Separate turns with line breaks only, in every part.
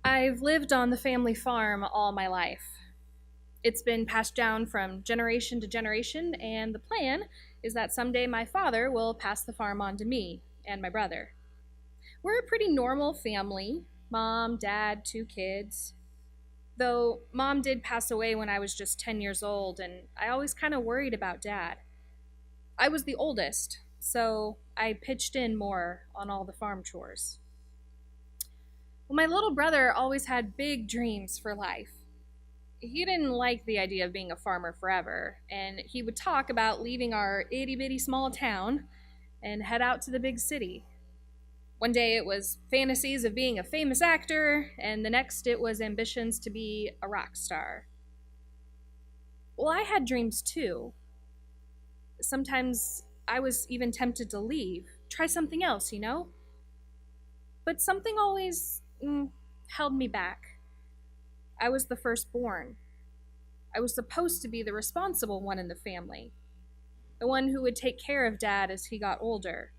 I've lived on the family farm all my life. It's been passed down from generation to generation, and the plan is that someday my father will pass the farm on to me and my brother. We're a pretty normal family: mom, dad, two kids. Though mom did pass away when I was just 10 years old, and I always kind of worried about dad. I was the oldest, so I pitched in more on all the farm chores. Well, my little brother always had big dreams for life. He didn't like the idea of being a farmer forever, and he would talk about leaving our itty bitty small town and head out to the big city. One day it was fantasies of being a famous actor, and the next it was ambitions to be a rock star. Well, I had dreams too. Sometimes I was even tempted to leave, try something else. But something always held me back. I was the firstborn. I was supposed to be the responsible one in the family, the one who would take care of dad as he got older.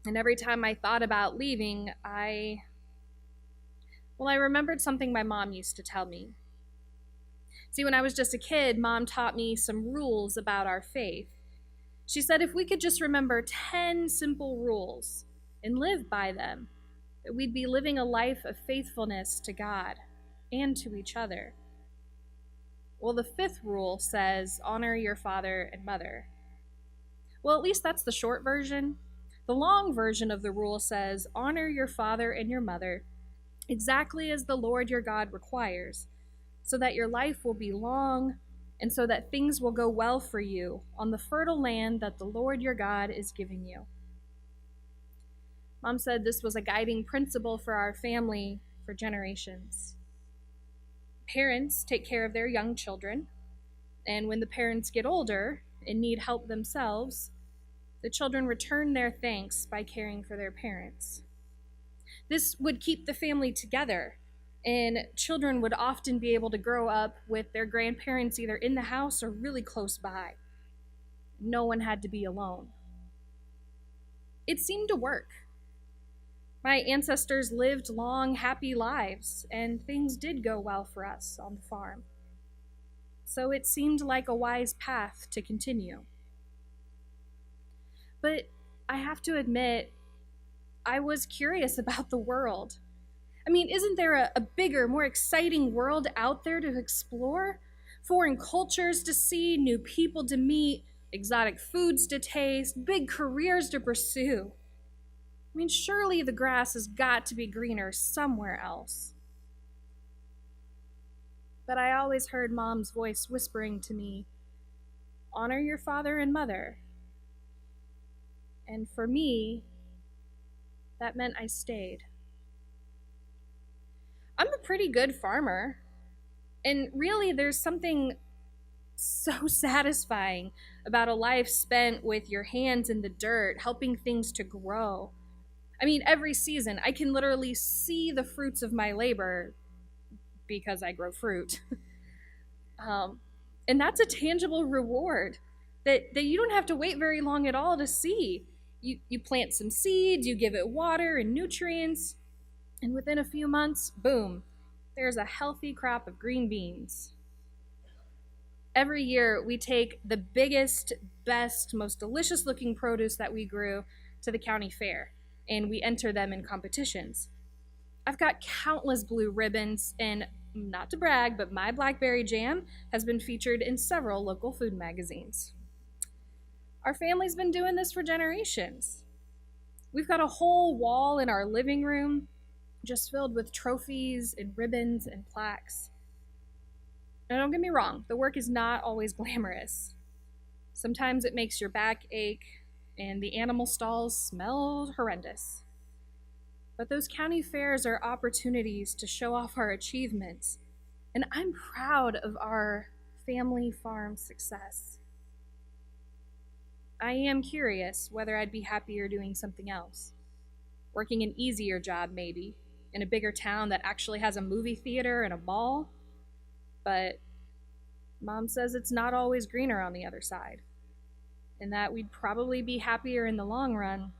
And every time I thought about leaving, I remembered something my mom used to tell me. See, when I was just a kid, mom taught me some rules about our faith. She said if we could just remember 10 simple rules and live by them, that we'd be living a life of faithfulness to God and to each other. Well, the fifth rule says honor your father and mother. Well, at least that's the short version. The long version of the rule says honor your father and your mother exactly as the Lord your God requires, so that your life will be long and so that things will go well for you on the fertile land that the Lord your God is giving you. Mom said this was a guiding principle for our family for generations. Parents take care of their young children, and when the parents get older and need help themselves, the children return their thanks by caring for their parents. This would keep the family together, and children would often be able to grow up with their grandparents either in the house or really close by. No one had to be alone. It seemed to work. My ancestors lived long, happy lives, and things did go well for us on the farm. So it seemed like a wise path to continue. But I have to admit, I was curious about the world. I mean, isn't there a bigger, more exciting world out there to explore? Foreign cultures to see, new people to meet, exotic foods to taste, big careers to pursue. I mean, surely the grass has got to be greener somewhere else. But I always heard Mom's voice whispering to me, honor your father and mother. And for me, that meant I stayed. I'm a pretty good farmer, and really there's something so satisfying about a life spent with your hands in the dirt, helping things to grow. I mean, every season I can literally see the fruits of my labor because I grow fruit. And that's a tangible reward that you don't have to wait very long at all to see. You plant some seeds, you give it water and nutrients, and within a few months, boom, there's a healthy crop of green beans. Every year, we take the biggest, best, most delicious looking produce that we grew to the county fair, and we enter them in competitions. I've got countless blue ribbons, and not to brag, but my blackberry jam has been featured in several local food magazines. Our family's been doing this for generations. We've got a whole wall in our living room just filled with trophies and ribbons and plaques. Now, don't get me wrong, the work is not always glamorous. Sometimes it makes your back ache, and the animal stalls smell horrendous. But those county fairs are opportunities to show off our achievements, and I'm proud of our family farm success. I am curious whether I'd be happier doing something else. Working an easier job, maybe, in a bigger town that actually has a movie theater and a mall. But Mom says it's not always greener on the other side, and that we'd probably be happier in the long run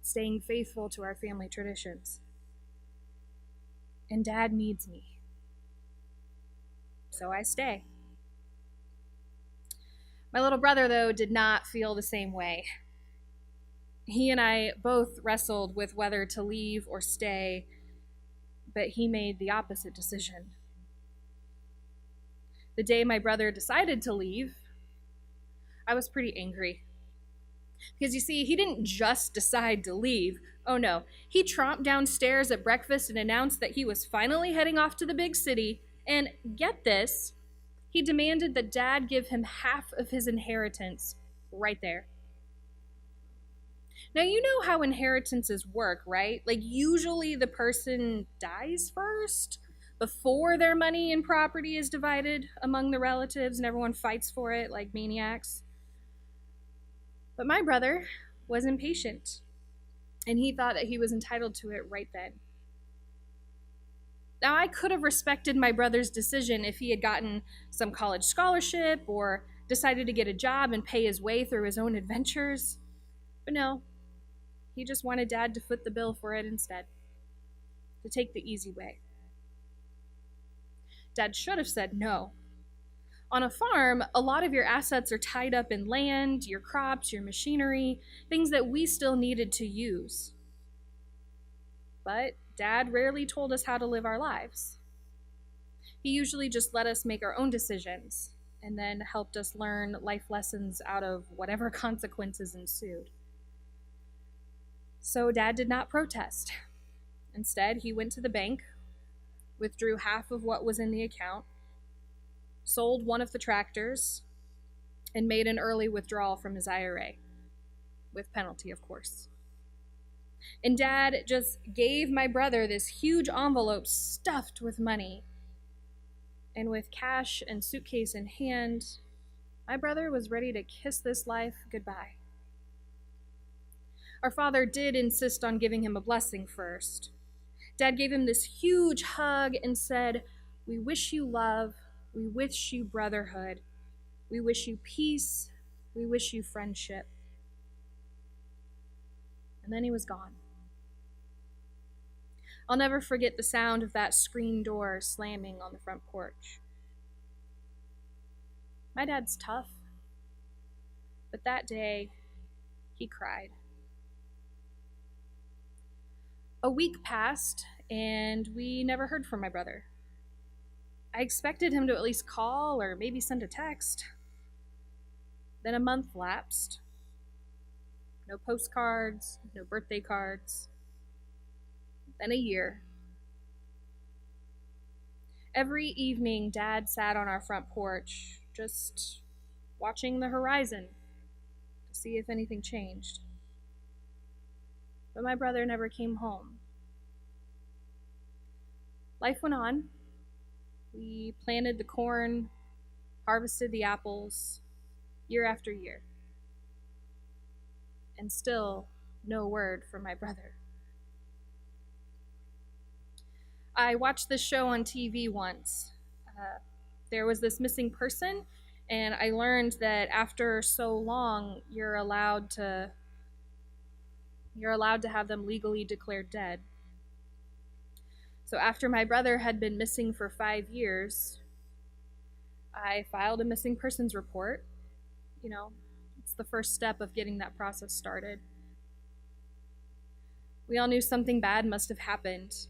staying faithful to our family traditions. and Dad needs me. So I stay. My little brother, though, did not feel the same way. He and I both wrestled with whether to leave or stay, but he made the opposite decision. The day my brother decided to leave, I was pretty angry. Because you see, he didn't just decide to leave. Oh no, he tromped downstairs at breakfast and announced that he was finally heading off to the big city. And get this, he demanded that Dad give him half of his inheritance right there. Now, you know how inheritances work, right? Like, usually the person dies first before their money and property is divided among the relatives and everyone fights for it like maniacs. But my brother was impatient, and he thought that he was entitled to it right then. Now, I could have respected my brother's decision if he had gotten some college scholarship or decided to get a job and pay his way through his own adventures. But no, he just wanted Dad to foot the bill for it instead, to take the easy way. Dad should have said no. On a farm, a lot of your assets are tied up in land, your crops, your machinery, things that we still needed to use. But Dad rarely told us how to live our lives. He usually just let us make our own decisions and then helped us learn life lessons out of whatever consequences ensued. So Dad did not protest. Instead, he went to the bank, withdrew half of what was in the account, sold one of the tractors, and made an early withdrawal from his IRA, with penalty, of course. And Dad just gave my brother this huge envelope stuffed with money. And with cash and suitcase in hand, my brother was ready to kiss this life goodbye. Our father did insist on giving him a blessing first. Dad gave him this huge hug and said, "We wish you love. We wish you brotherhood. We wish you peace. We wish you friendship." And then he was gone. I'll never forget the sound of that screen door slamming on the front porch. My dad's tough, but that day, he cried. A week passed, and we never heard from my brother. I expected him to at least call or maybe send a text. Then a month lapsed. No postcards, no birthday cards. Then a year. Every evening, Dad sat on our front porch, just watching the horizon to see if anything changed. But my brother never came home. Life went on. We planted the corn, harvested the apples, year after year. And still, no word from my brother. I watched this show on TV once. There was this missing person, and I learned that after so long, you're allowed to have them legally declared dead. So after my brother had been missing for 5 years, I filed a missing persons report. You know, it's the first step of getting that process started. We all knew something bad must have happened,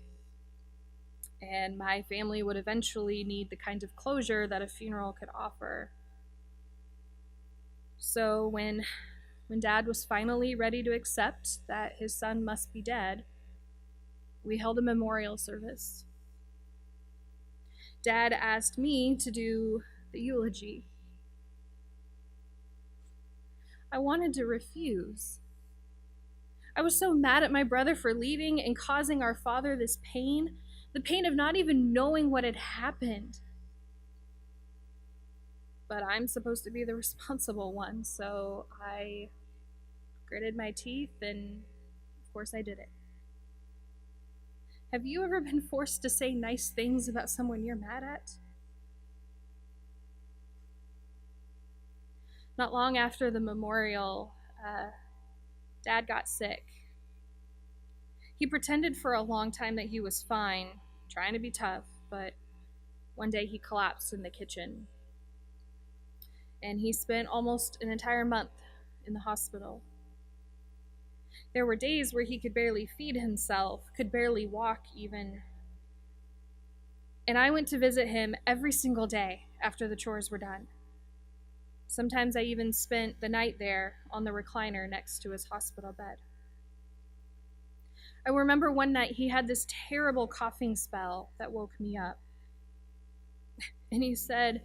and my family would eventually need the kind of closure that a funeral could offer. So when Dad was finally ready to accept that his son must be dead, we held a memorial service. Dad asked me to do the eulogy. I wanted to refuse. I was so mad at my brother for leaving and causing our father this pain, the pain of not even knowing what had happened. But I'm supposed to be the responsible one, so I gritted my teeth, and of course I did it. Have you ever been forced to say nice things about someone you're mad at? Not long after the memorial, Dad got sick. He pretended for a long time that he was fine, trying to be tough, but one day he collapsed in the kitchen. And he spent almost an entire month in the hospital. There were days where he could barely feed himself, could barely walk even. And I went to visit him every single day after the chores were done. Sometimes I even spent the night there on the recliner next to his hospital bed. I remember one night he had this terrible coughing spell that woke me up. And he said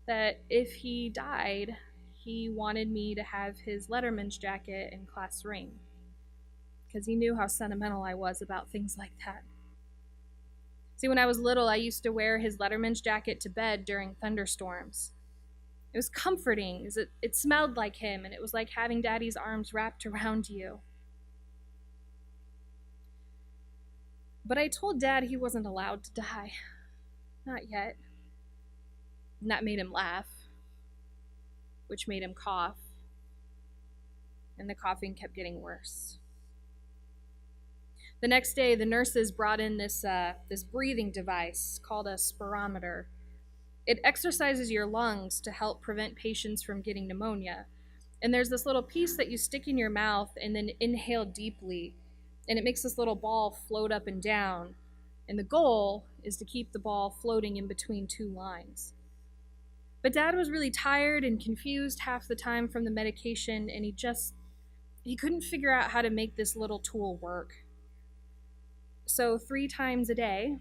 that if he died, he wanted me to have his Letterman's jacket and class ring, because he knew how sentimental I was about things like that. See, when I was little, I used to wear his Letterman's jacket to bed during thunderstorms. It was comforting, as it smelled like him, and it was like having Daddy's arms wrapped around you. But I told Dad he wasn't allowed to die. Not yet. And that made him laugh, which made him cough. And the coughing kept getting worse. The next day, the nurses brought in this breathing device called a spirometer. It exercises your lungs to help prevent patients from getting pneumonia. And there's this little piece that you stick in your mouth and then inhale deeply. And it makes this little ball float up and down. And the goal is to keep the ball floating in between two lines. But Dad was really tired and confused half the time from the medication, and he couldn't figure out how to make this little tool work. So 3 times a day,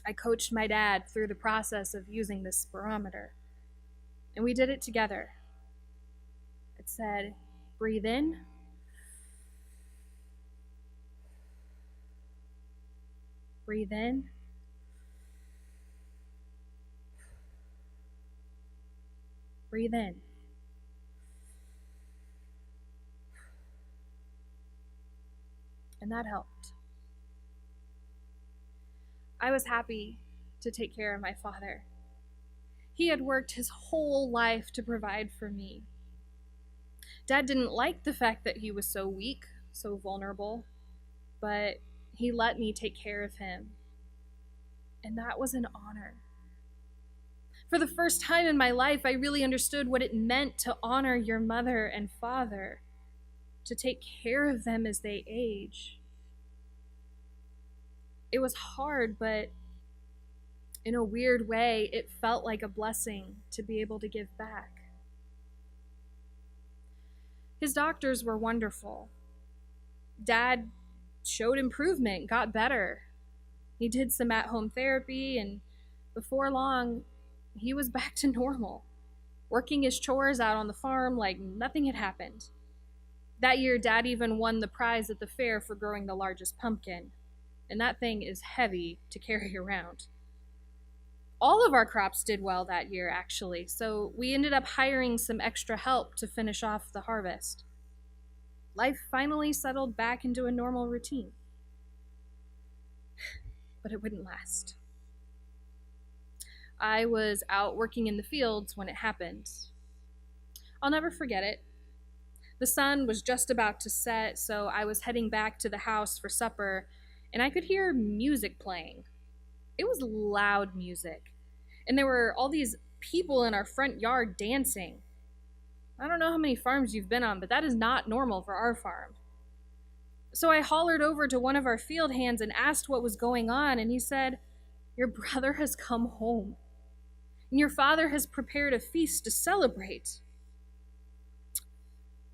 I coached my dad through the process of using this spirometer. And we did it together. It said, breathe in. Breathe in. Breathe in. And that helped. I was happy to take care of my father. He had worked his whole life to provide for me. Dad didn't like the fact that he was so weak, so vulnerable, but he let me take care of him. And that was an honor. For the first time in my life, I really understood what it meant to honor your mother and father, to take care of them as they age. It was hard, but in a weird way, it felt like a blessing to be able to give back. His doctors were wonderful. Dad showed improvement, got better. He did some at-home therapy, and before long, he was back to normal, working his chores out on the farm like nothing had happened. That year, Dad even won the prize at the fair for growing the largest pumpkin, and that thing is heavy to carry around. All of our crops did well that year, actually, so we ended up hiring some extra help to finish off the harvest. Life finally settled back into a normal routine. But it wouldn't last. I was out working in the fields when it happened. I'll never forget it. The sun was just about to set, so I was heading back to the house for supper, and I could hear music playing. It was loud music, and there were all these people in our front yard dancing. I don't know how many farms you've been on, but that is not normal for our farm. So I hollered over to one of our field hands and asked what was going on, and he said, "Your brother has come home, and your father has prepared a feast to celebrate."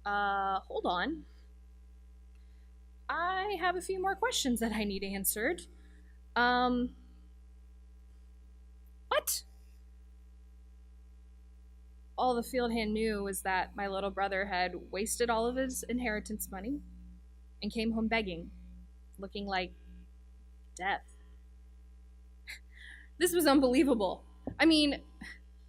Hold on. I have a few more questions that I need answered. What? All the field hand knew was that my little brother had wasted all of his inheritance money and came home begging, looking like death. This was unbelievable. I mean,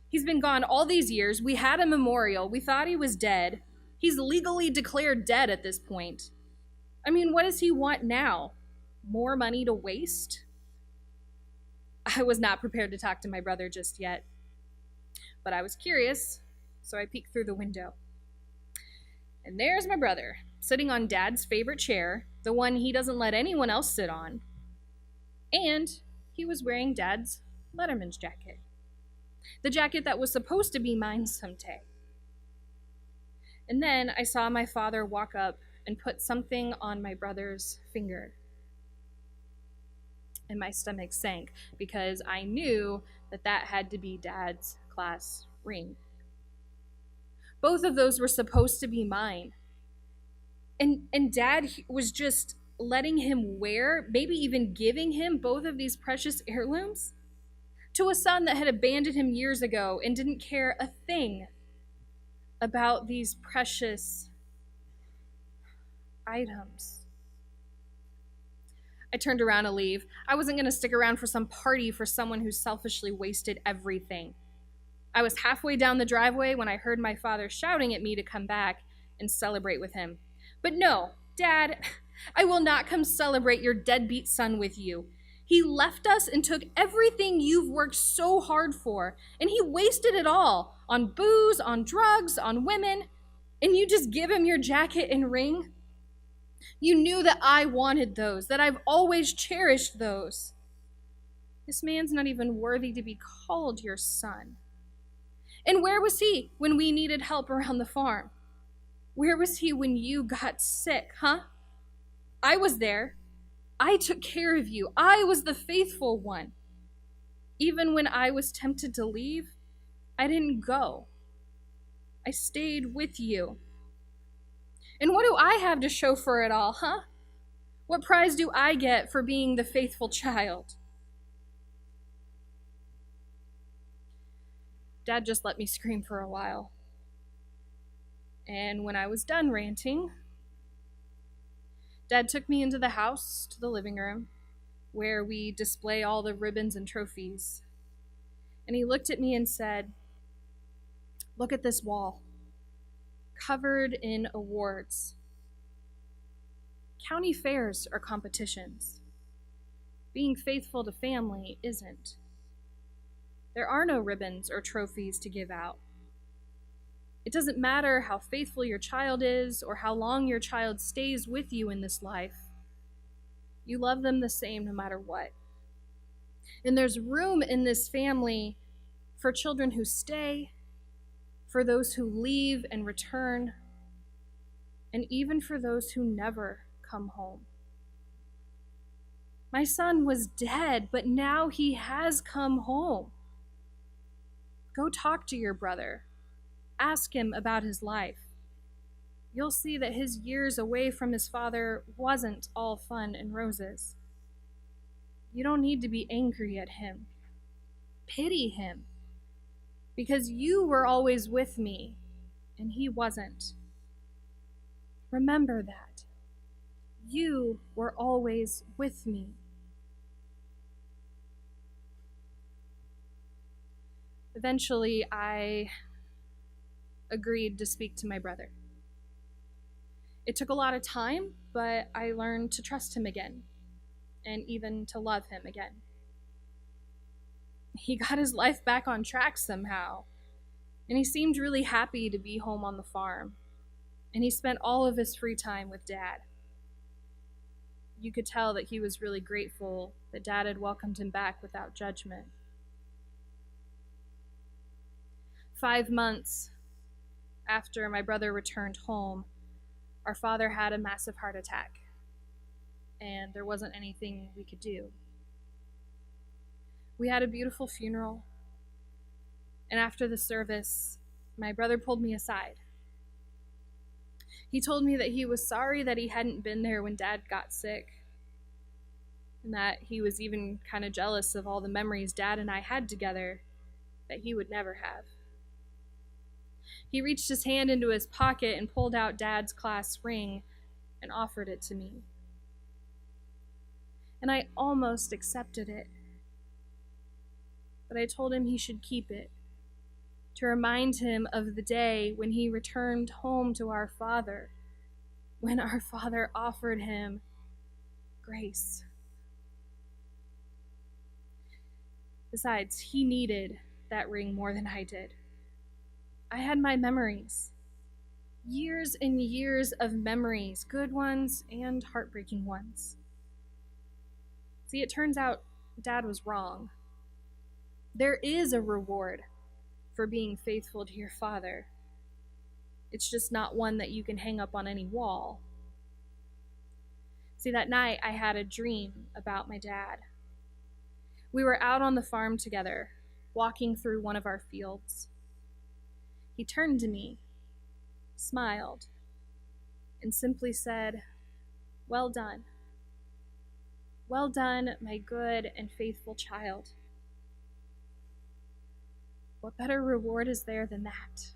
he's been gone all these years. We had a memorial. We thought he was dead. He's legally declared dead at this point. I mean, what does he want now? More money to waste? I was not prepared to talk to my brother just yet. But I was curious, so I peeked through the window. And there's my brother, sitting on Dad's favorite chair, the one he doesn't let anyone else sit on. And he was wearing Dad's Letterman's jacket. The jacket that was supposed to be mine someday. And then I saw my father walk up and put something on my brother's finger. And my stomach sank because I knew that that had to be Dad's class ring. Both of those were supposed to be mine. And Dad was just letting him wear, maybe even giving him both of these precious heirlooms to a son that had abandoned him years ago and didn't care a thing about these precious items. I turned around to leave. I wasn't going to stick around for some party for someone who selfishly wasted everything. I was halfway down the driveway when I heard my father shouting at me to come back and celebrate with him. But no, Dad, I will not come celebrate your deadbeat son with you. He left us and took everything you've worked so hard for, and he wasted it all on booze, on drugs, on women, and you just give him your jacket and ring? You knew that I wanted those, that I've always cherished those. This man's not even worthy to be called your son. And where was he when we needed help around the farm? Where was he when you got sick, huh? I was there. I took care of you. I was the faithful one. Even when I was tempted to leave, I didn't go. I stayed with you. And what do I have to show for it all, huh? What prize do I get for being the faithful child? Dad just let me scream for a while. And when I was done ranting, Dad took me into the house, to the living room, where we display all the ribbons and trophies. And he looked at me and said, "Look at this wall, covered in awards. County fairs are competitions. Being faithful to family isn't. There are no ribbons or trophies to give out. It doesn't matter how faithful your child is or how long your child stays with you in this life. You love them the same no matter what. And there's room in this family for children who stay, for those who leave and return, and even for those who never come home. My son was dead, but now he has come home. Go talk to your brother. Ask him about his life. You'll see that his years away from his father wasn't all fun and roses. You don't need to be angry at him. Pity him, because you were always with me, and he wasn't. Remember that. You were always with me." Eventually, I agreed to speak to my brother. It took a lot of time, but I learned to trust him again, and even to love him again. He got his life back on track somehow, and he seemed really happy to be home on the farm, and he spent all of his free time with Dad. You could tell that he was really grateful that Dad had welcomed him back without judgment. 5 months after my brother returned home, our father had a massive heart attack, and there wasn't anything we could do. We had a beautiful funeral, and after the service, my brother pulled me aside. He told me that he was sorry that he hadn't been there when Dad got sick, and that he was even kind of jealous of all the memories Dad and I had together that he would never have. He reached his hand into his pocket and pulled out Dad's class ring and offered it to me. And I almost accepted it. But I told him he should keep it, to remind him of the day when he returned home to our Father, when our Father offered him grace. Besides, he needed that ring more than I did. I had my memories. Years and years of memories, good ones and heartbreaking ones. See, it turns out Dad was wrong. There is a reward for being faithful to your father. It's just not one that you can hang up on any wall. See, that night I had a dream about my dad. We were out on the farm together, walking through one of our fields. He turned to me, smiled, and simply said, "Well done. Well done, my good and faithful child." What better reward is there than that?